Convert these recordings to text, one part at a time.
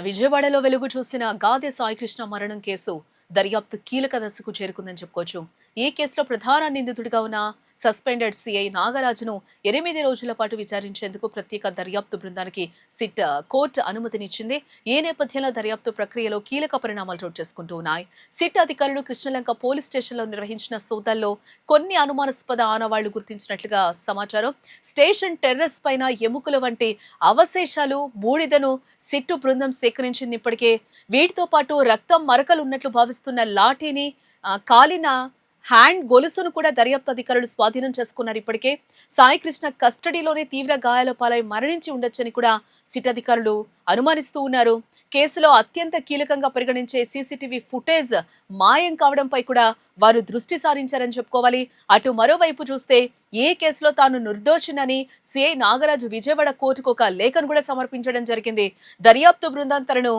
విజయవాడలో వెలుగు చూసిన గాదె సాయికృష్ణ మరణం కేసు దర్యాప్తు కీలక దశకు చేరుకుందని చెప్పుకోవచ్చు. ఈ కేసులో ప్రధాన నిందితుడిగా ఉన్న సస్పెండెడ్ సిఐ నాగరాజును 8 రోజుల పాటు విచారించేందుకు ప్రత్యేక దర్యాప్తు బృందానికి సిట్ కోర్టు అనుమతినిచ్చింది. ఈ నేపథ్యంలో దర్యాప్తు ప్రక్రియలో కీలక పరిణామాలు చోటు చేసుకుంటూ ఉన్నాయి. సిట్ అధికారులు కృష్ణలంక పోలీస్ స్టేషన్లో నిర్వహించిన సోదాల్లో కొన్ని అనుమానాస్పద ఆనవాళ్లు గుర్తించినట్లుగా సమాచారం. స్టేషన్ టెర్రస్ పైన ఎముకల వంటి అవశేషాలు, బూడిదను సిట్టు బృందం సేకరించింది. ఇప్పటికే వీటితో పాటు రక్తం మరకలు ఉన్నట్లు భావిస్తున్న లాఠీని, కాలిన హ్యాండ్ గొలుసును కూడా దర్యాప్తు అధికారులు స్వాధీనం చేసుకున్నారు. ఇప్పటికే సాయికృష్ణ కస్టడీలోనే తీవ్ర గాయాల పాలై మరణించి ఉండొచ్చని కూడా సిట్ అధికారులు అనుమానిస్తూ ఉన్నారు. కేసులో అత్యంత కీలకంగా పరిగణించే సీసీటీవీ ఫుటేజ్ మాయం కావడంపై కూడా వారు దృష్టి సారించారని చెప్పుకోవాలి. అటు మరోవైపు చూస్తే ఏ కేసులో తాను నిర్దోషినని సిఐ నాగరాజు విజయవాడ కోర్టుకు ఒక లేఖను కూడా సమర్పించడం జరిగింది. దర్యాప్తు బృందం తనను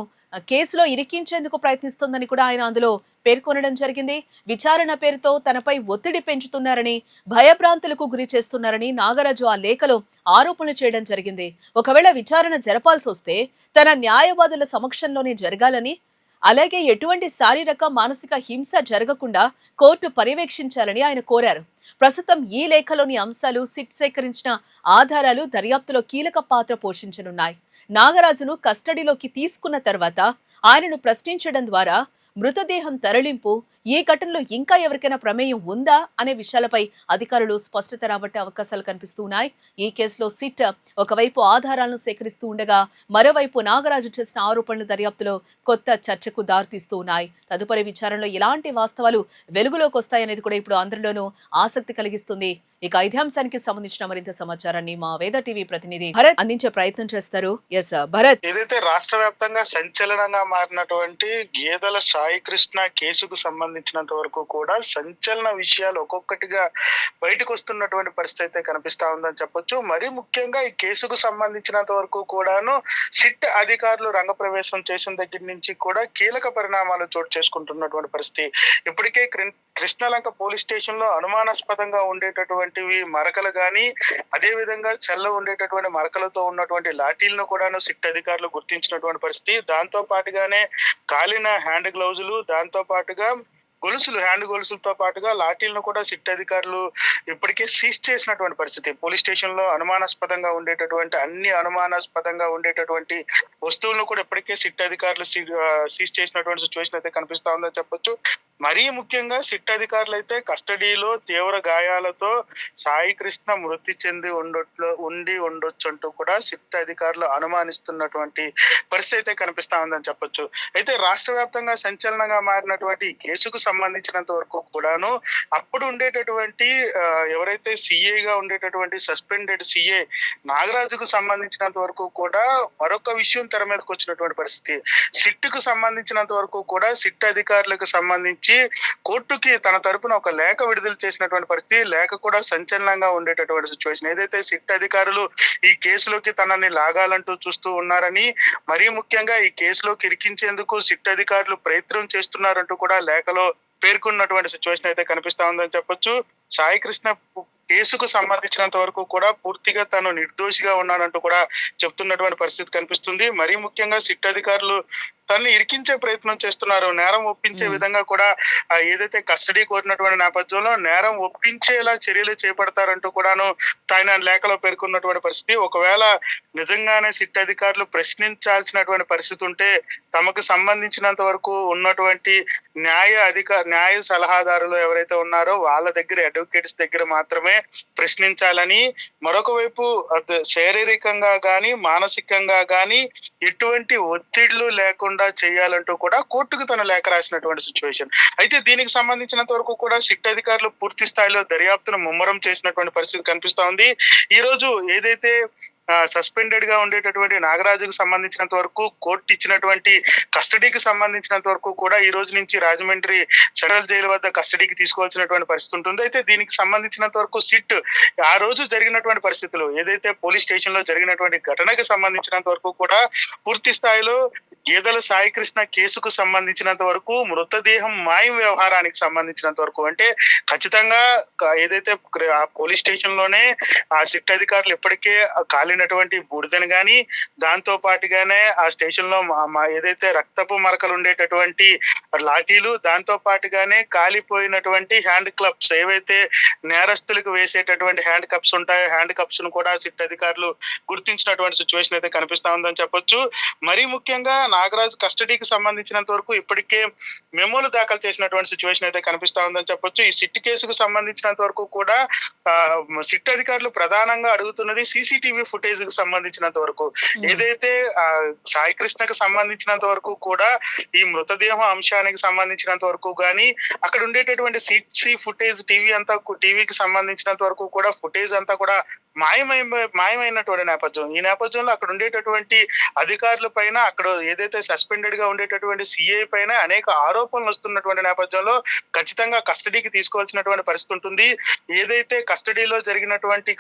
కేసులో ఇరికించేందుకు ప్రయత్నిస్తోందని కూడా ఆయన అందులో పేర్కొనడం జరిగింది. విచారణ పేరుతో తనపై ఒత్తిడి పెంచుతున్నారని, భయభ్రాంతులకు గురి చేస్తున్నారని నాగరాజు ఆ లేఖలో ఆరోపణలు చేయడం జరిగింది. ఒకవేళ విచారణ జరపాల్సి వస్తే తన న్యాయవాదుల సమక్షంలోనే జరగాలని, అలాగే ఎటువంటి శారీరక మానసిక హింస జరగకుండా కోర్టు పర్యవేక్షించాలని ఆయన కోరారు. ప్రస్తుతం ఈ లేఖలోని అంశాలు, సిట్ సేకరించిన ఆధారాలు దర్యాప్తులో కీలక పాత్ర పోషించనున్నాయి. నాగరాజును కస్టడీలోకి తీసుకున్న తర్వాత ఆయనను ప్రశ్నించడం ద్వారా మృతదేహం తరలింపు, ఈ ఘటనలో ఇంకా ఎవరికైనా ప్రమేయం ఉందా అనే విషయాలపై అధికారులు స్పష్టత రాబట్టే అవకాశాలు కనిపిస్తూ ఉన్నాయి. ఈ కేసులో సిట్ ఒకవైపు ఆధారాలను సేకరిస్తూ ఉండగా, మరోవైపు నాగరాజు చేసిన ఆరోపణలు దర్యాప్తులో కొత్త చర్చకు దారితీస్తూ ఉన్నాయి. తదుపరి విచారణలో ఎలాంటి వాస్తవాలు వెలుగులోకి వస్తాయనేది కూడా ఇప్పుడు అందరిలోనూ ఆసక్తి కలిగిస్తుంది. ఇక ఇదే అంశానికి సంబంధించిన మరింత సమాచారాన్ని మా వేద టీవీ ప్రతినిధి భరత్ అందించే ప్రయత్నం చేస్తారు. ఎస్ భరత్. ఏదైతే రాష్ట్ర వ్యాప్తంగా సంచలనంగా మారినటువంటి గేదెల సాయికృష్ణ కేసుకు సంబంధించినంత వరకు కూడా సంచలన విషయాలు ఒక్కొక్కటిగా బయటకు వస్తున్నటువంటి పరిస్థితి అయితే కనిపిస్తా ఉందని చెప్పొచ్చు. మరీ ముఖ్యంగా ఈ కేసుకు సంబంధించినంత వరకు కూడాను సిట్ అధికారులు రంగప్రవేశం చేసిన దగ్గర నుంచి కూడా కీలక పరిణామాలు చోటు చేసుకుంటున్నటువంటి పరిస్థితి. ఇప్పటికే కృష్ణలంక పోలీస్ స్టేషన్ లో అనుమానాస్పదంగా ఉండేటటువంటివి మరకలు గాని, అదే విధంగా చెల్ల ఉండేటటువంటి మరకలతో ఉన్నటువంటి లాఠీలను కూడాను సిట్ అధికారులు గుర్తించినటువంటి పరిస్థితి. దాంతో పాటుగానే కాలిన హ్యాండ్ గ్లౌజులు, దాంతో పాటుగా గొలుసులు, హ్యాండ్ గొలుసులతో పాటుగా లాఠీలను కూడా సిట్ అధికారులు ఇప్పటికే సీజ్ చేసినటువంటి పరిస్థితి. పోలీస్ స్టేషన్ లో అనుమానాస్పదంగా ఉండేటటువంటి వస్తువులను కూడా ఇప్పటికే సిట్ అధికారులు సీజ్ చేసినటువంటి సిచ్యువేషన్ అయితే కనిపిస్తా ఉందని చెప్పొచ్చు. మరీ ముఖ్యంగా సిట్ అధికారులు అయితే కస్టడీలో తీవ్ర గాయాలతో సాయికృష్ణ మృతి చెంది ఉండొచ్చు అంటూ కూడా సిట్ అధికారులు అనుమానిస్తున్నటువంటి పరిస్థితి అయితే కనిపిస్తా ఉందని చెప్పొచ్చు. అయితే రాష్ట్ర వ్యాప్తంగా సంచలనంగా మారినటువంటి కేసుకు సంబంధించినంత వరకు కూడాను అప్పుడు ఉండేటటువంటి ఎవరైతే సిఏగా ఉండేటటువంటి సస్పెండెడ్ సిఏ నాగరాజుకు సంబంధించినంత వరకు కూడా మరొక విషయం తెర మీదకి వచ్చినటువంటి పరిస్థితి. సిట్కు సంబంధించినంత వరకు కూడా సిట్ అధికారులకు సంబంధించి కోర్టుకి తన తరపున ఒక లేఖ విడుదల చేసినటువంటి పరిస్థితి. లేఖ కూడా సంచలనంగా ఉండేటటువంటి సిచ్యువేషన్. ఏదైతే సిట్ అధికారులు ఈ కేసులోకి తనని లాగాలంటూ చూస్తూ ఉన్నారని, మరీ ముఖ్యంగా ఈ కేసులోకి ఇరికించేందుకు సిట్ అధికారులు ప్రయత్నం చేస్తున్నారంటూ కూడా లేఖలో పేర్కొన్నటువంటి సిచ్యువేషన్ అయితే కనిపిస్తా ఉందని చెప్పొచ్చు. సాయికృష్ణ కేసుకు సంబంధించినంత వరకు కూడా పూర్తిగా తను నిర్దోషిగా ఉన్నాడంటూ కూడా చెప్తున్నటువంటి పరిస్థితి కనిపిస్తుంది. మరీ ముఖ్యంగా సిట్ అధికారులు తనని ఇరికించే ప్రయత్నం చేస్తున్నారు. నేరం ఒప్పించే విధంగా కూడా ఏదైతే కస్టడీ కోరినటువంటి నేపథ్యంలో నేరం ఒప్పించేలా చర్యలు చేపడతారంటూ కూడాను ఆయన లేఖలో పేర్కొన్నటువంటి పరిస్థితి. ఒకవేళ నిజంగానే సిట్ అధికారులు ప్రశ్నించాల్సినటువంటి పరిస్థితి ఉంటే తమకు సంబంధించినంత వరకు ఉన్నటువంటి న్యాయ సలహాదారులు ఎవరైతే ఉన్నారో వాళ్ళ దగ్గర, అడ్వకేట్స్ దగ్గర మాత్రమే ప్రశ్నించాలని, మరొక వైపు శారీరకంగా గాని మానసికంగా గాని ఎటువంటి ఒత్తిళ్లు లేకుండా చేయాలంటూ కూడా కోర్టుకు తన లేఖ రాసినటువంటి సిచ్యువేషన్. అయితే దీనికి సంబంధించినంత వరకు కూడా సిట్ అధికారులు పూర్తి స్థాయిలో దర్యాప్తును ముమ్మరం చేసినటువంటి పరిస్థితి కనిపిస్తా ఉంది. ఈ రోజు ఏదైతే సస్పెండెడ్ గా ఉండేటటువంటి నాగరాజుకు సంబంధించినంత వరకు కోర్టు ఇచ్చినటువంటి కస్టడీకి సంబంధించినంత వరకు కూడా ఈ రోజు నుంచి రాజమండ్రి సెంట్రల్ జైలు వద్ద కస్టడీకి తీసుకోవాల్సినటువంటి పరిస్థితి ఉంటుంది. అయితే దీనికి సంబంధించినంత వరకు సిట్ ఆ రోజు జరిగినటువంటి పరిస్థితులు, ఏదైతే పోలీస్ స్టేషన్ లో జరిగినటువంటి ఘటనకు సంబంధించినంత వరకు కూడా పూర్తి స్థాయిలో గేదెల సాయికృష్ణ కేసుకు సంబంధించినంత వరకు మృతదేహం మాయం వ్యవహారానికి సంబంధించినంత వరకు అంటే ఖచ్చితంగా ఏదైతే ఆ పోలీస్ స్టేషన్ లోనే ఆ సిట్ అధికారులు ఇప్పటికే కాలిన కాలిపోయినటువంటి బూడిదని గాని, దాంతో పాటుగానే ఆ స్టేషన్ లో ఏదైతే రక్తపు మరకలు ఉండేటటువంటి లాఠీలు, దాంతో పాటుగానే కాలిపోయినటువంటి హ్యాండ్ క్లబ్స్, ఏవైతే నేరస్తులకు వేసేటటువంటి హ్యాండ్ కప్స్ ఉంటాయో హ్యాండ్ కప్స్ ను కూడా సిట్ అధికారులు గుర్తించినటువంటి సిచ్యువేషన్ అయితే కనిపిస్తా ఉందని చెప్పొచ్చు. మరీ ముఖ్యంగా నాగరాజు కస్టడీకి సంబంధించినంత వరకు ఇప్పటికే మెమోలు దాఖలు చేసినటువంటి సిచ్యువేషన్ అయితే కనిపిస్తా ఉందని చెప్పొచ్చు. ఈ సిట్ కేసుకు సంబంధించినంత వరకు కూడా సిట్ అధికారులు ప్రధానంగా అడుగుతున్నది సీసీటీవీ ఫుటేజ్ కి సంబంధించినంత వరకు. ఏదైతే సాయి కృష్ణకు సంబంధించినంత వరకు కూడా ఈ మృతదేహం అంశానికి సంబంధించినంత వరకు గానీ, అక్కడ ఉండేటటువంటి సీసీ ఫుటేజ్ టీవీకి సంబంధించినంత వరకు కూడా ఫుటేజ్ అంతా కూడా మాయమైనటువంటి నేపథ్యం. ఈ నేపథ్యంలో అక్కడ ఉండేటటువంటి అధికారుల పైన, అక్కడ ఏదైతే సస్పెండెడ్ గా ఉండేటటువంటి సిఐ పైన అనేక ఆరోపణలు వస్తున్నటువంటి నేపథ్యంలో ఖచ్చితంగా కస్టడీకి తీసుకోవాల్సినటువంటి పరిస్థితి ఉంటుంది. ఏదైతే కస్టడీలో జరిగినటువంటి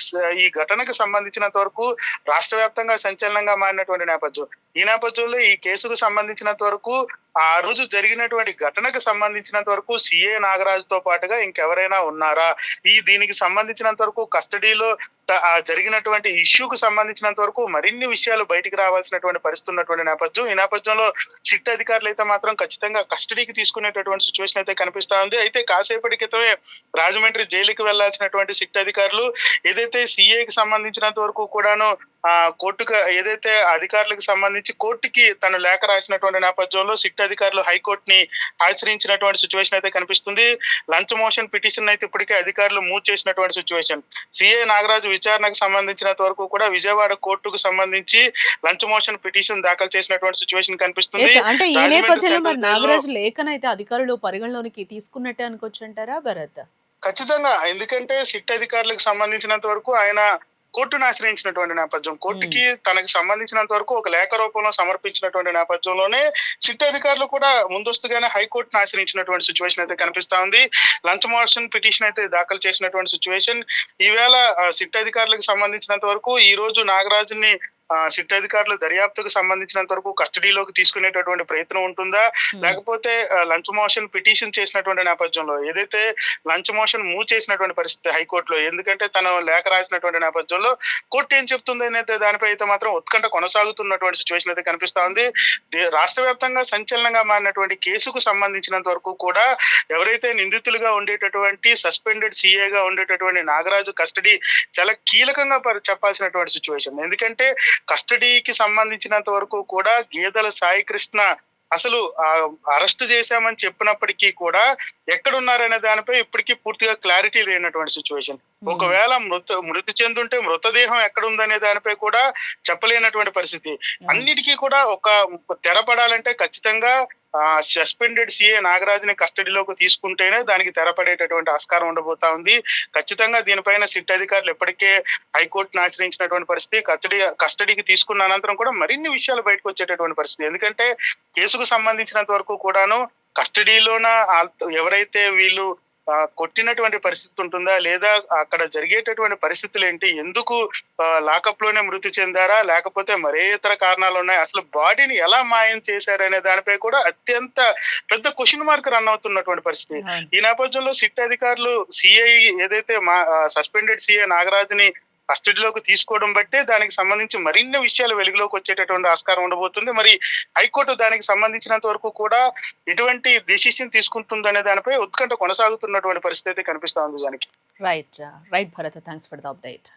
ఈ ఘటనకు సంబంధించినంత వరకు రాష్ట్ర వ్యాప్తంగా సంచలనంగా మారినటువంటి నేపథ్యం. ఈ నేపథ్యంలో ఈ కేసుకు సంబంధించినంత వరకు, ఆ రోజు జరిగినటువంటి ఘటనకు సంబంధించినంత వరకు సిఏ నాగరాజుతో పాటుగా ఇంకెవరైనా ఉన్నారా, దీనికి సంబంధించినంత వరకు కస్టడీలో జరిగినటువంటి ఇష్యూకు సంబంధించినంత వరకు మరిన్ని విషయాలు బయటికి రావాల్సినటువంటి పరిస్థితి ఉన్నటువంటి నేపథ్యం. ఈ నేపథ్యంలో సిట్ అధికారులు అయితే మాత్రం ఖచ్చితంగా కస్టడీకి తీసుకునేటటువంటి సిచ్యువేషన్ అయితే కనిపిస్తా ఉంది. అయితే కాసేపటి క్రితమే రాజమండ్రి జైలుకి వెళ్లాల్సినటువంటి సిట్ అధికారులు ఏదైతే సిఏకి సంబంధించినంత వరకు కూడాను కోర్టుకు, ఏదైతే అధికారులకు సంబంధించి కోర్టుకి తను లేఖ రాసినటువంటి నేపథ్యంలో సిట్ అధికారులు హైకోర్టుని ఆశ్రయించినటువంటి సిచ్యువేషన్ అయితే కనిపిస్తుంది. లంచ్ మోషన్ పిటిషన్ అయితే ఇప్పటికే అధికారులు మూవ్ చేసినటువంటి సిచ్యువేషన్. సిఏ నాగరాజు విచారణకు సంబంధించినంత వరకు కూడా విజయవాడ కోర్టుకు సంబంధించి లంచ్ మోషన్ పిటిషన్ దాఖలు చేసినటువంటి సిచ్యువేషన్ కనిపిస్తుంది. అంటే ఈ నేపథ్యంలో మరి నాగరాజు లేఖనైతే అధికారులు పరిగణలోనికి తీసుకున్నట్టే అనుకోవచ్చు అంటారా భరత్? ఖచ్చితంగా. ఎందుకంటే సిట్ అధికారులకు సంబంధించినంత వరకు ఆయన కోర్టును ఆశ్రయించినటువంటి నేపథ్యం. కోర్టుకి తనకి సంబంధించినంత వరకు ఒక లేఖ రూపంలో సమర్పించినటువంటి నేపథ్యంలోనే సిట్ అధికారులు కూడా ముందస్తుగానే హైకోర్టును ఆశ్రయించినటువంటి సిచ్యువేషన్ అయితే కనిపిస్తా ఉంది. లంచ్ మోషన్ పిటిషన్ అయితే దాఖలు చేసినటువంటి సిచ్యువేషన్. ఈవేళ సిట్ అధికారులకు సంబంధించినంత వరకు ఈ రోజు నాగరాజుని సిట్ అధికారులు దర్యాప్తుకు సంబంధించినంత వరకు కస్టడీలోకి తీసుకునేటటువంటి ప్రయత్నం ఉంటుందా, లేకపోతే లంచ్ మోషన్ పిటిషన్ చేసినటువంటి నేపథ్యంలో, ఏదైతే లంచ్ మోషన్ మూవ్ చేసినటువంటి పరిస్థితి హైకోర్టులో, ఎందుకంటే తను లేఖ రాసినటువంటి నేపథ్యంలో కోర్టు ఏం చెప్తుంది అనేది దానిపై అయితే మాత్రం ఉత్కంఠ కొనసాగుతున్నటువంటి సిచ్యువేషన్ అయితే కనిపిస్తా ఉంది. రాష్ట్ర వ్యాప్తంగా సంచలనంగా మారినటువంటి కేసుకు సంబంధించినంత వరకు కూడా ఎవరైతే నిందితులుగా ఉండేటటువంటి సస్పెండెడ్ సిఏగా ఉండేటటువంటి నాగరాజు కస్టడీ చాలా కీలకంగా చెప్పాల్సినటువంటి సిచ్యువేషన్. ఎందుకంటే కస్టడీకి సంబంధించినంత వరకు కూడా గేదెల సాయి కృష్ణ అసలు అరెస్ట్ చేశామని చెప్పినప్పటికీ కూడా ఎక్కడున్నారనే దానిపై ఇప్పటికీ పూర్తిగా క్లారిటీ లేనటువంటి సిచ్యువేషన్. ఒకవేళ మృతి చెందుంటే మృతదేహం ఎక్కడుందనే దానిపై కూడా చెప్పలేనటువంటి పరిస్థితి. అన్నిటికీ కూడా ఒక తెరపడాలంటే ఖచ్చితంగా సస్పెండెడ్ సిఏ నాగరాజుని కస్టడీలోకి తీసుకుంటేనే దానికి తెరపడేటటువంటి ఆస్కారం ఉండబోతా ఉంది. ఖచ్చితంగా దీనిపైన సిట్ అధికారులు ఇప్పటికే హైకోర్టును ఆశ్రయించినటువంటి పరిస్థితి. కస్టడీకి తీసుకున్న అనంతరం కూడా మరిన్ని విషయాలు బయటకు వచ్చేటటువంటి పరిస్థితి. ఎందుకంటే కేసుకు సంబంధించినంత వరకు కూడాను కస్టడీలోన ఎవరైతే వీళ్ళు కొట్టినటువంటి పరిస్థితి ఉంటుందా, లేదా అక్కడ జరిగేటటువంటి పరిస్థితులు ఏంటి, ఎందుకు లాకప్ లోనే మృతి చెందారా, లేకపోతే మరే ఇతర కారణాలు ఉన్నాయి, అసలు బాడీని ఎలా మాయం చేశారనే దానిపై కూడా అత్యంత పెద్ద క్వశ్చన్ మార్క్ రన్ అవుతున్నటువంటి పరిస్థితి. ఈ నేపథ్యంలో సిట్ అధికారులు సిఐ ఏదైతే సస్పెండెడ్ సిఐ నాగరాజుని కస్టడీలోకి తీసుకోవడం బట్టే దానికి సంబంధించి మరిన్ని విషయాలు వెలుగులోకి వచ్చేటటువంటి ఆస్కారం ఉండబోతుంది. మరి హైకోర్టు దానికి సంబంధించినంత వరకు కూడా ఎటువంటి డెసిషన్ తీసుకుంటుందనే దానిపై ఉత్కంఠ కొనసాగుతున్నటువంటి పరిస్థితి అయితే కనిపిస్తా ఉంది. దానికి right Bharat, thanks for the update.